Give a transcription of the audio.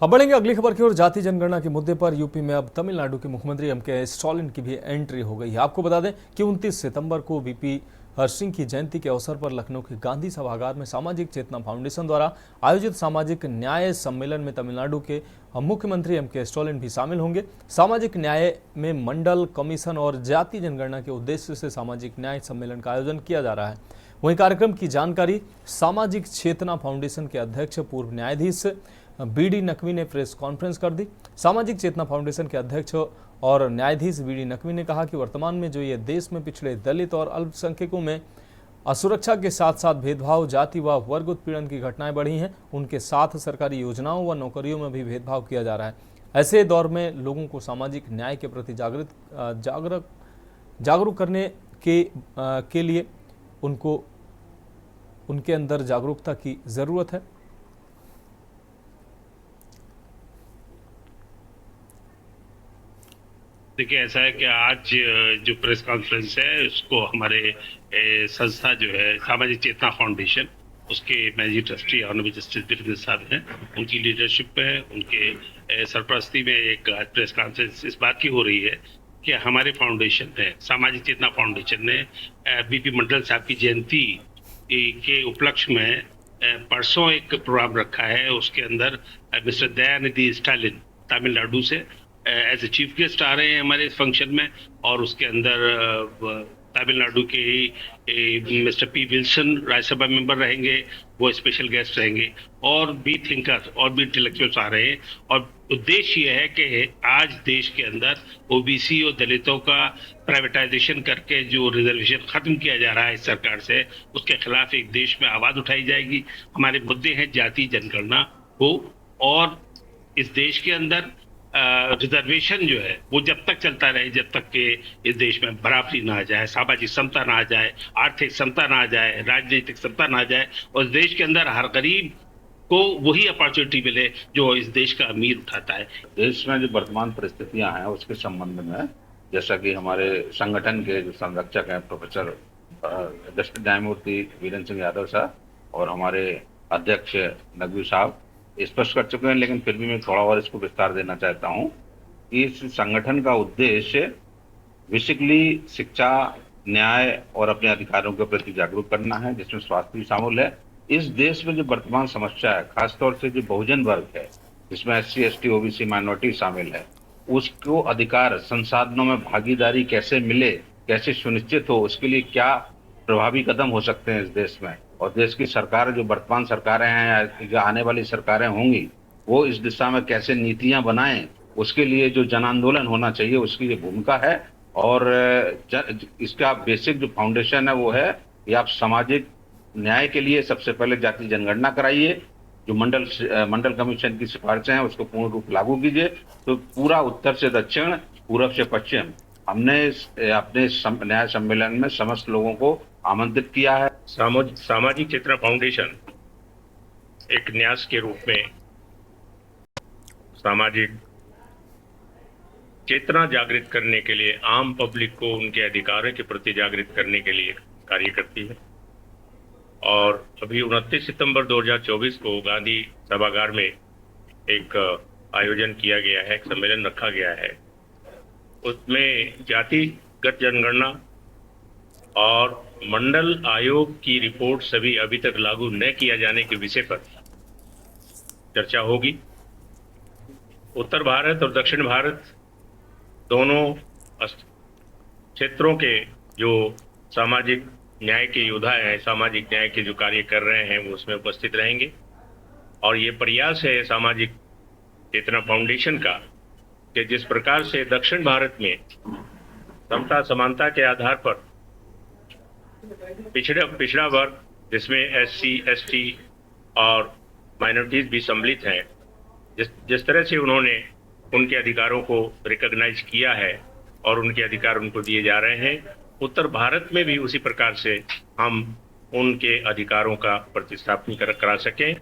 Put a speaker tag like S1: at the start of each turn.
S1: अब बढ़ेंगे अगली खबर की ओर। जाति जनगणना के मुद्दे पर यूपी में अब तमिलनाडु के मुख्यमंत्री एम.के. स्टालिन की भी एंट्री हो गई है। आपको बता दें कि 29 सितंबर को वीपी हरसिंह की जयंती के अवसर पर लखनऊ के गांधी सभागार में सामाजिक चेतना फाउंडेशन द्वारा आयोजित सामाजिक न्याय सम्मेलन में तमिलनाडु के मुख्यमंत्री एम.के. स्टालिन भी शामिल होंगे। सामाजिक न्याय में मंडल कमीशन और जाति जनगणना के उद्देश्य से सामाजिक न्याय सम्मेलन का आयोजन किया जा रहा है। वहीं कार्यक्रम की जानकारी सामाजिक चेतना फाउंडेशन के अध्यक्ष पूर्व न्यायाधीश बी.डी. नकवी ने प्रेस कॉन्फ्रेंस कर दी। सामाजिक चेतना फाउंडेशन के अध्यक्ष और न्यायाधीश बी.डी. नकवी ने कहा कि वर्तमान में जो ये देश में पिछड़े दलित और अल्पसंख्यकों में असुरक्षा के साथ साथ भेदभाव, जाति व वर्ग उत्पीड़न की घटनाएं बढ़ी हैं, उनके साथ सरकारी योजनाओं व नौकरियों में भी भेदभाव किया जा रहा है। ऐसे दौर में लोगों को सामाजिक न्याय के प्रति जागरूक करने के लिए उनके अंदर जागरूकता की जरूरत है।
S2: देखिए, ऐसा है कि आज जो प्रेस कॉन्फ्रेंस है उसको हमारे संस्था जो है सामाजिक चेतना फाउंडेशन, उसके managing trustee honourable justice Virendra साहब हैं, उनकी लीडरशिप में, उनके सरपरस्ती में एक आज प्रेस कॉन्फ्रेंस इस बात की हो रही है कि हमारे फाउंडेशन ने, सामाजिक चेतना फाउंडेशन ने बीपी मंडल साहब की जयंती के उपलक्ष्य में परसों एक प्रोग्राम रखा है। उसके अंदर मिस्टर दयानिधि स्टालिन तमिलनाडु से एज ए चीफ गेस्ट आ रहे हैं हमारे इस फंक्शन में, और उसके अंदर तमिलनाडु के ही mister P Wilson Rajya Sabha member रहेंगे, वो स्पेशल गेस्ट रहेंगे, और भी थिंकर और भी इंटेलेक्चुअल्स आ रहे हैं। और उद्देश्य ये है कि आज देश के अंदर ओबीसी और दलितों का प्राइवेटाइजेशन करके जो रिजर्वेशन खत्म किया जा रहा है इस सरकार से, उसके खिलाफ एक देश में आवाज उठाई जाएगी। हमारे मुद्दे हैं जाति जनगणना हो, और इस देश के अंदर रिजर्वेशन जो है वो जब तक चलता रहे, जब तक के इस देश में बराबरी ना आ जाए, सामाजिक समता ना आ जाए, आर्थिक समता ना आ जाए, राजनीतिक समता ना आ जाए, और इस देश के अंदर हर गरीब को वही अपॉर्चुनिटी मिले जो इस देश का अमीर उठाता है।
S3: देश में जो वर्तमान परिस्थितियां हैं उसके संबंध में, जैसा कि हमारे संगठन के जो संरक्षक हैं प्रोफेसर जस्टिस न्यायमूर्ति वीरेंद्र सिंह यादव साहब और हमारे अध्यक्ष नकवी साहब स्पष्ट कर चुके हैं, लेकिन फिर भी मैं थोड़ा और इसको विस्तार देना चाहता हूं कि इस संगठन का उद्देश्य बेसिकली शिक्षा, न्याय और अपने अधिकारों के प्रति जागरूक करना है, जिसमें स्वास्थ्य भी शामिल है। इस देश में जो वर्तमान समस्या है, खासतौर से जो बहुजन वर्ग है, जिसमें SC, ST, OBC माइनॉरिटी शामिल है, उसको अधिकार संसाधनों में भागीदारी कैसे मिले, कैसे सुनिश्चित हो, उसके लिए क्या प्रभावी कदम हो सकते हैं इस देश में, और देश की सरकार, जो वर्तमान सरकारें हैं या जो आने वाली सरकारें होंगी, वो इस दिशा में कैसे नीतियां बनाएं, उसके लिए जो जन आंदोलन होना चाहिए उसकी ये भूमिका है। और इसका बेसिक जो फाउंडेशन है वो है कि आप सामाजिक न्याय के लिए सबसे पहले जाति जनगणना कराइए, जो मंडल कमीशन की सिफारिशें हैं उसको पूर्ण रूप लागू कीजिए, तो पूरा उत्तर से दक्षिण, पूरब से पश्चिम हमने अपने न्याय सम्मेलन में समस्त लोगों को आमंत्रित किया है।
S2: सामाजिक चेतना फाउंडेशन एक न्यास के रूप में सामाजिक चेतना जागृत करने के लिए, आम पब्लिक को उनके अधिकारों के प्रति जागृत करने के लिए कार्य करती है। और अभी 29 सितंबर 2024 को गांधी सभागार में एक आयोजन किया गया है, एक सम्मेलन रखा गया है। उसमें जातिगत जनगणना और मंडल आयोग की रिपोर्ट सभी अभी तक लागू न किया जाने के विषय पर चर्चा होगी। उत्तर भारत और दक्षिण भारत दोनों क्षेत्रों के जो सामाजिक न्याय के योद्धा हैं, सामाजिक न्याय के जो कार्य कर रहे हैं, वो उसमें उपस्थित रहेंगे। और ये प्रयास है सामाजिक चेतना फाउंडेशन का कि जिस प्रकार से दक्षिण भारत में समता समानता के आधार पर पिछड़ा वर्ग, जिसमें SC, ST और माइनॉरिटीज भी सम्मिलित हैं, जिस तरह से उन्होंने उनके अधिकारों को रिकॉग्नाइज किया है और उनके अधिकार उनको दिए जा रहे हैं, उत्तर भारत में भी उसी प्रकार से हम उनके अधिकारों का प्रतिस्थापन करा सकें।